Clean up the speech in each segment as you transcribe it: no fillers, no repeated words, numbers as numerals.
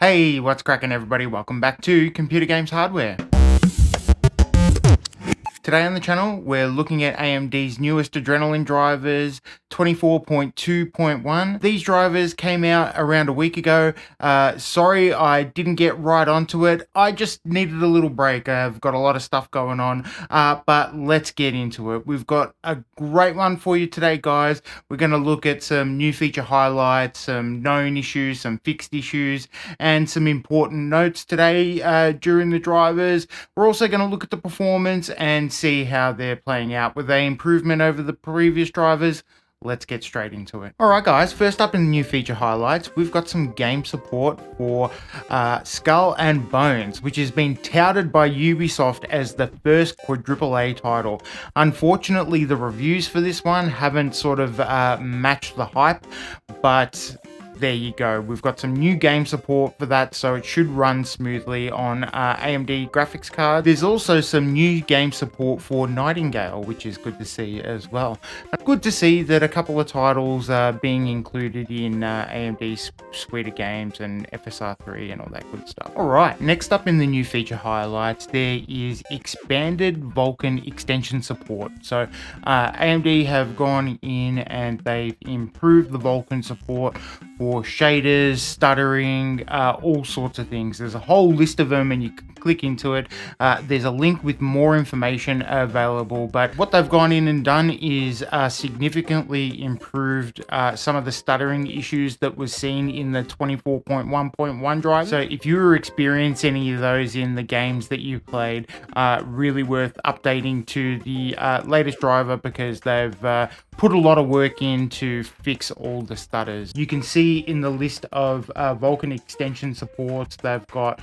Hey, what's cracking everybody? Welcome back to Computer Games Hardware. Today on the channel, we're looking at AMD's newest Adrenalin drivers, 24.2.1. These drivers came out around a week ago. Sorry, I didn't get right onto it. I just needed a little break. I've got a lot of stuff going on, but let's get into it. We've got a great one for you today, guys. We're going to look at some new feature highlights, some known issues, some fixed issues, and some important notes today during the drivers. We're also going to look at the performance and see how they're playing out. Were they improvement over the previous drivers? Let's get straight into it. Alright guys, first up in the new feature highlights, we've got some game support for Skull and Bones, which has been touted by Ubisoft as the first AAA title. Unfortunately, the reviews for this one haven't sort of matched the hype, but there you go. We've got some new game support for that, so it should run smoothly on AMD graphics card. There's also some new game support for Nightingale, which is good to see as well. Good to see that a couple of titles are being included in AMD's suite of games and FSR3 and all that good stuff. Alright, next up in the new feature highlights, there is expanded Vulkan extension support. So AMD have gone in and they've improved the Vulkan support for shaders, stuttering, all sorts of things. There's a whole list of them and you can click into it. There's a link with more information available, but what they've gone in and done is significantly improved some of the stuttering issues that was seen in the 24.1.1 drive. So if you were experiencing any of those in the games that you played, really worth updating to the latest driver because they've put a lot of work in to fix all the stutters. You can see in the list of Vulkan extension supports, they've got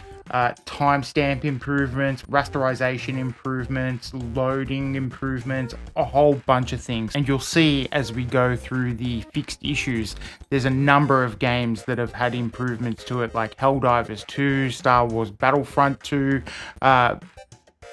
timestamp improvements, rasterization improvements, loading improvements, a whole bunch of things. And you'll see as we go through the fixed issues, there's a number of games that have had improvements to it, like Helldivers 2, Star Wars Battlefront 2,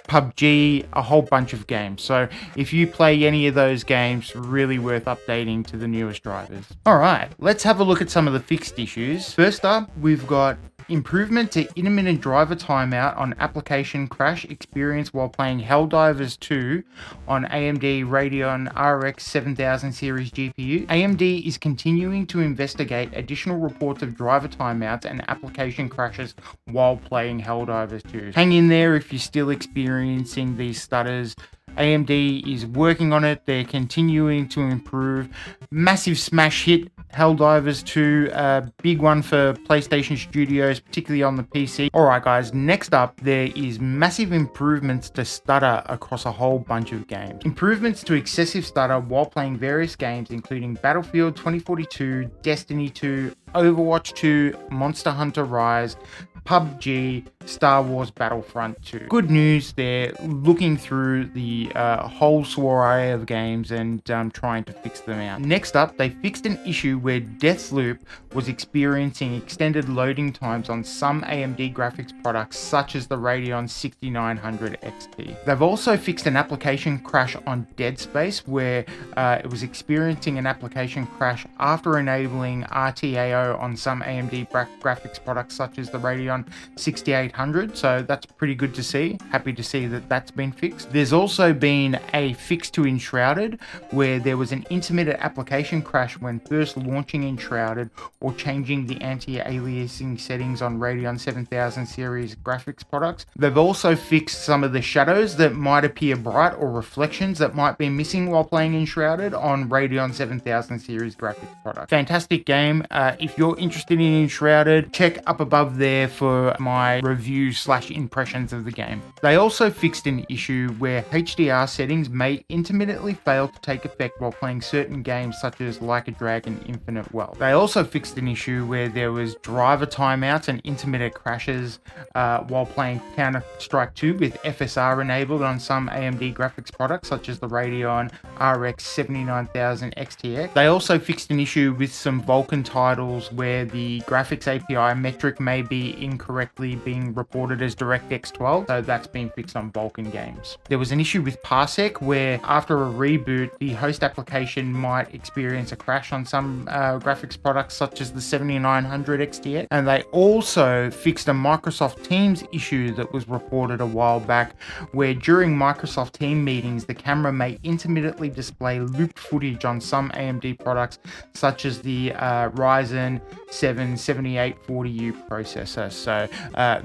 PUBG, a whole bunch of games. So if you play any of those games, really worth updating to the newest drivers. Alright, let's have a look at some of the fixed issues. First up, we've got improvement to intermittent driver timeout on application crash experience while playing Helldivers 2 on AMD Radeon RX 7000 series GPU. AMD is continuing to investigate additional reports of driver timeouts and application crashes while playing Helldivers 2. Hang in there if you're still experiencing these stutters. AMD is working on it. They're continuing to improve. Massive smash hit, Helldivers 2, a big one for PlayStation Studios, particularly on the PC. Alright guys, next up there is massive improvements to stutter across a whole bunch of games. Improvements to excessive stutter while playing various games including Battlefield 2042, Destiny 2, Overwatch 2, Monster Hunter Rise, PUBG, Star Wars Battlefront 2. Good news, they're looking through the whole soiree of games and trying to fix them out. Next up, they fixed an issue where Deathloop was experiencing extended loading times on some AMD graphics products such as the Radeon 6900 XT. They've also fixed an application crash on Dead Space where it was experiencing an application crash after enabling RTAO on some AMD graphics products such as the Radeon 6800, so that's pretty good to see. Happy to see that that's been fixed. There's also been a fix to Enshrouded where there was an intermittent application crash when first launching Enshrouded or changing the anti-aliasing settings on Radeon 7000 series graphics products. They've also fixed some of the shadows that might appear bright or reflections that might be missing while playing Enshrouded on Radeon 7000 series graphics products. Fantastic game. If you're interested in Enshrouded, check up above there for my review / impressions of the game. They also fixed an issue where HDR settings may intermittently fail to take effect while playing certain games such as Like a Dragon Infinite Wealth. They also fixed an issue where there was driver timeouts and intermittent crashes while playing Counter-Strike 2 with FSR enabled on some AMD graphics products such as the Radeon RX 79000 XTX. They also fixed an issue with some Vulkan titles where the graphics API metric may be incorrectly being reported as DirectX 12, so that's been fixed on Vulkan games. There was an issue with Parsec where after a reboot, the host application might experience a crash on some graphics products such as the 7900 XTX, and they also fixed a Microsoft Teams issue that was reported a while back where during Microsoft Team meetings, the camera may intermittently display looped footage on some AMD products such as the Ryzen 7 7840U processor. So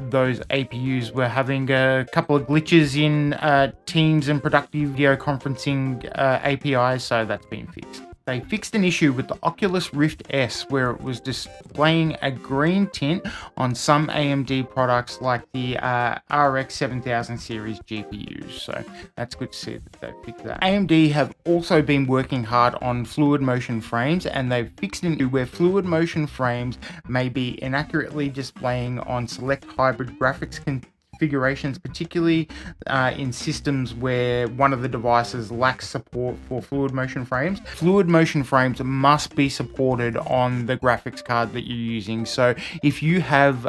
those APUs were having a couple of glitches in Teams and productive video conferencing APIs, so that's been fixed. They fixed an issue with the Oculus Rift S where it was displaying a green tint on some AMD products like the RX 7000 series GPUs. So that's good to see that they fixed that. AMD have also been working hard on fluid motion frames, and they've fixed an issue where fluid motion frames may be inaccurately displaying on select hybrid graphics configurations, particularly in systems where one of the devices lacks support for fluid motion frames. Fluid motion frames must be supported on the graphics card that you're using. So if you have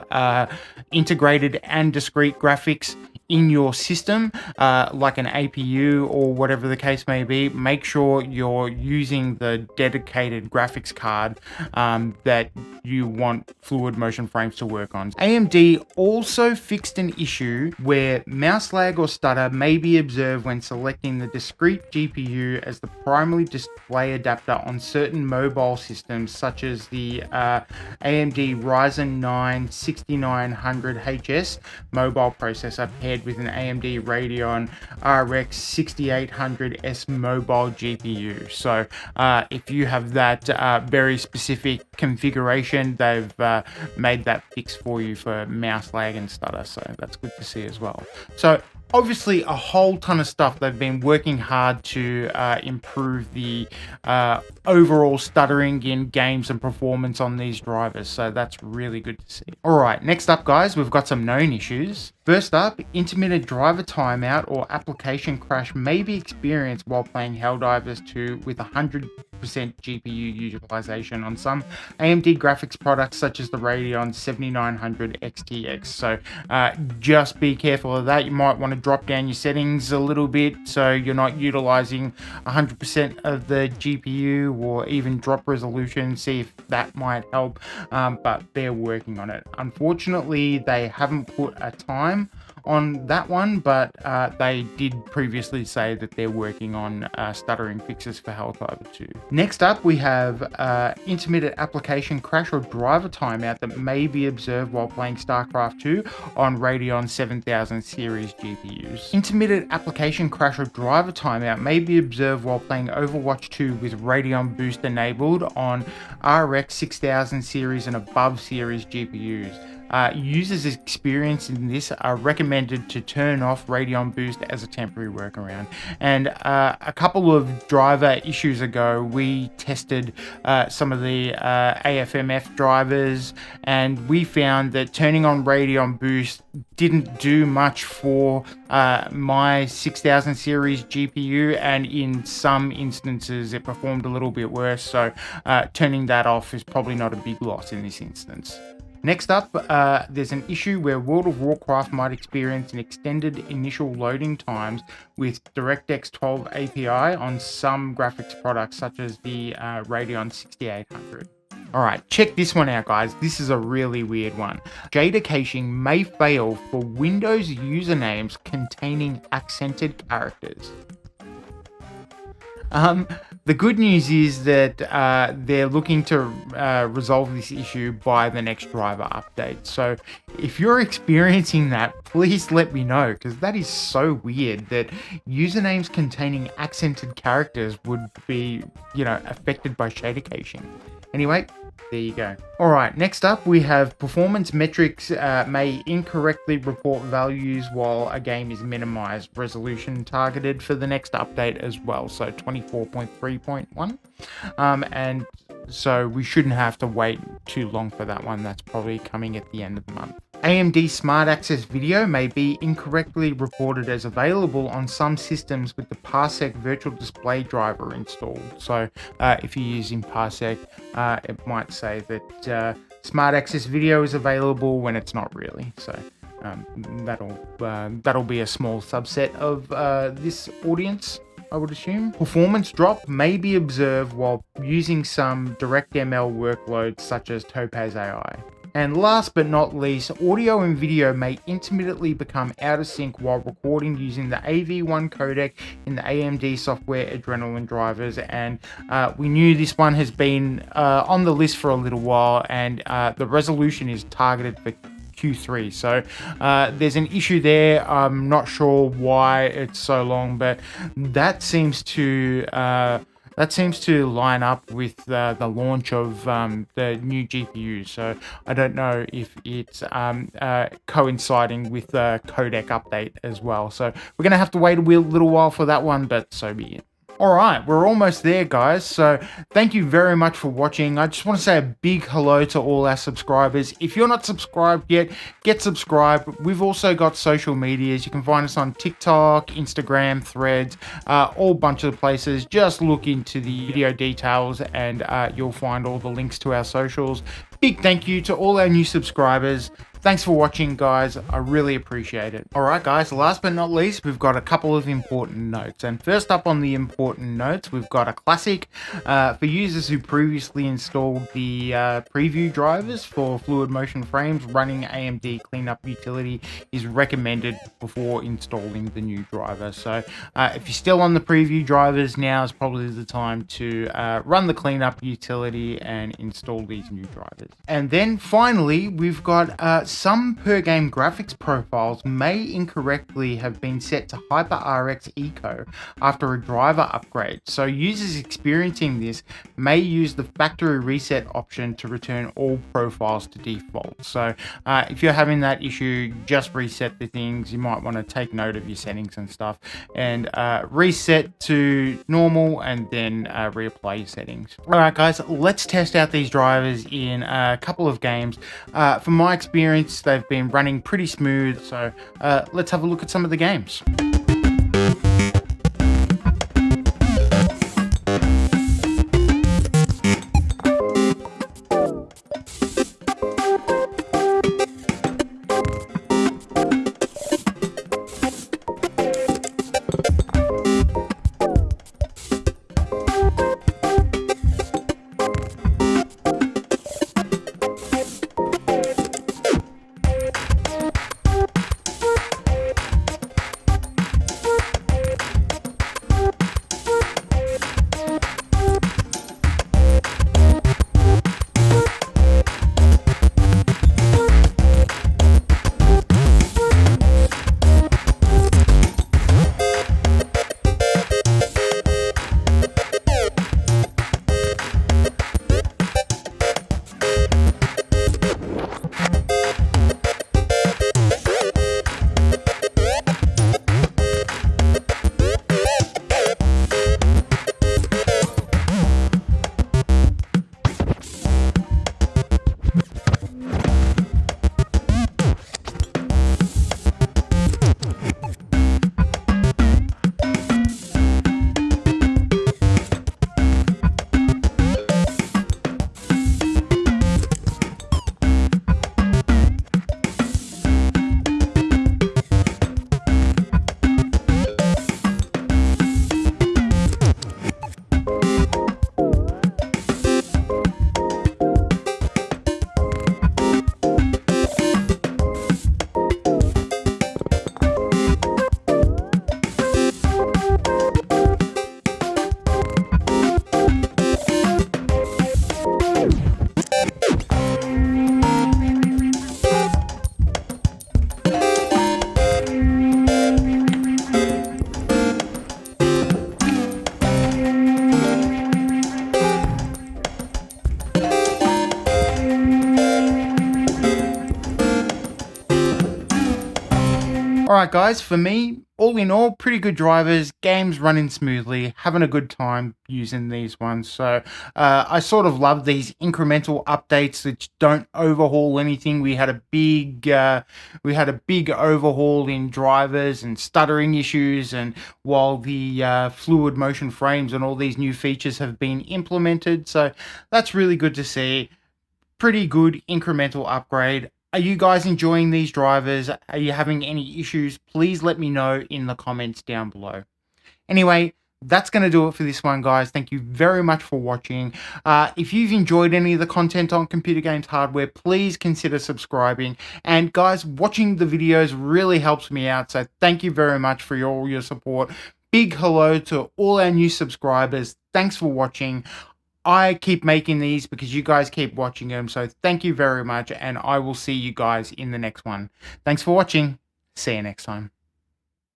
integrated and discrete graphics in your system, like an APU or whatever the case may be, make sure you're using the dedicated graphics card that you want fluid motion frames to work on. AMD also fixed an issue where mouse lag or stutter may be observed when selecting the discrete GPU as the primary display adapter on certain mobile systems such as the AMD Ryzen 9 6900HS mobile processor paired with an AMD Radeon RX 6800S mobile GPU. So if you have that very specific configuration, they've made that fix for you for mouse lag and stutter, so that's good to see as well. So obviously a whole ton of stuff. They've been working hard to improve the overall stuttering in games and performance on these drivers, so that's really good to see. All right, next up guys, we've got some known issues. First up, intermittent driver timeout or application crash may be experienced while playing Helldivers 2 with 100% GPU utilization on some AMD graphics products such as the Radeon 7900 XTX. So just be careful of that. You might want to drop down your settings a little bit so you're not utilizing 100% of the GPU, or even drop resolution, see if that might help, but they're working on it. Unfortunately, they haven't put a time on that one, but they did previously say that they're working on stuttering fixes for Helldivers 2. Next up, we have intermittent application crash or driver timeout that may be observed while playing StarCraft 2 on Radeon 7000 series GPUs. Intermittent application crash or driver timeout may be observed while playing Overwatch 2 with Radeon Boost enabled on RX 6000 series and above series GPUs. Users experienced in this are recommended to turn off Radeon Boost as a temporary workaround. And a couple of driver issues ago, we tested some of the AFMF drivers, and we found that turning on Radeon Boost didn't do much for my 6000 series GPU, and in some instances it performed a little bit worse. So turning that off is probably not a big loss in this instance. Next up, there's an issue where World of Warcraft might experience an extended initial loading times with DirectX 12 API on some graphics products such as the Radeon 6800. Alright, check this one out guys, this is a really weird one. Shader caching may fail for Windows usernames containing accented characters. The good news is that they're looking to resolve this issue by the next driver update. So if you're experiencing that, please let me know, because that is so weird that usernames containing accented characters would be, affected by shader caching. Anyway, there you go. All right, next up we have performance metrics may incorrectly report values while a game is minimized. Resolution targeted for the next update as well, so 24.3.1. And so we shouldn't have to wait too long for that one. That's probably coming at the end of the month. AMD Smart Access Video may be incorrectly reported as available on some systems with the Parsec virtual display driver installed. So if you're using Parsec, it might say that Smart Access Video is available when it's not really. So that'll be a small subset of this audience, I would assume. Performance drop may be observed while using some DirectML workloads such as Topaz AI. And last but not least, audio and video may intermittently become out of sync while recording using the AV1 codec in the AMD software Adrenalin Drivers. And we knew this one has been on the list for a little while, and the resolution is targeted for Q3. So there's an issue there. I'm not sure why it's so long, but that seems to line up with the launch of the new GPU. So I don't know if it's coinciding with the codec update as well. So we're going to have to wait a little while for that one, but so be it. Alright, we're almost there, guys, so thank you very much for watching. I just want to say a big hello to all our subscribers. If you're not subscribed yet, get subscribed. We've also got social medias. You can find us on TikTok, Instagram, Threads, all bunch of places. Just look into the video details and you'll find all the links to our socials. Big thank you to all our new subscribers. Thanks for watching, guys. I really appreciate it. All right, guys, last but not least, we've got a couple of important notes. And first up on the important notes, we've got a classic for users who previously installed the preview drivers for fluid motion frames. Running AMD cleanup utility is recommended before installing the new driver. So if you're still on the preview drivers, now is probably the time to run the cleanup utility and install these new drivers. And then finally, we've got some per game graphics profiles may incorrectly have been set to HyperRX Eco after a driver upgrade. So users experiencing this may use the factory reset option to return all profiles to default. So if you're having that issue, just reset the things. You might want to take note of your settings and stuff and reset to normal and then reapply your settings. All right, guys, let's test out these drivers in a couple of games. From my experience, they've been running pretty smooth, so let's have a look at some of the games. Alright guys, for me, all in all, pretty good drivers, games running smoothly, having a good time using these ones. So I sort of love these incremental updates which don't overhaul anything. We had a big overhaul in drivers and stuttering issues, and while the fluid motion frames and all these new features have been implemented, so that's really good to see. pretty good incremental upgrade. Are you guys enjoying these drivers? Are you having any issues? Please let me know in the comments down below. Anyway, that's going to do it for this one, guys. Thank you very much for watching. If you've enjoyed any of the content on Computer Games Hardware, please consider subscribing. And guys, watching the videos really helps me out. So thank you very much for all your support. Big hello to all our new subscribers. Thanks for watching. I keep making these because you guys keep watching them. So thank you very much. And I will see you guys in the next one. Thanks for watching. See you next time.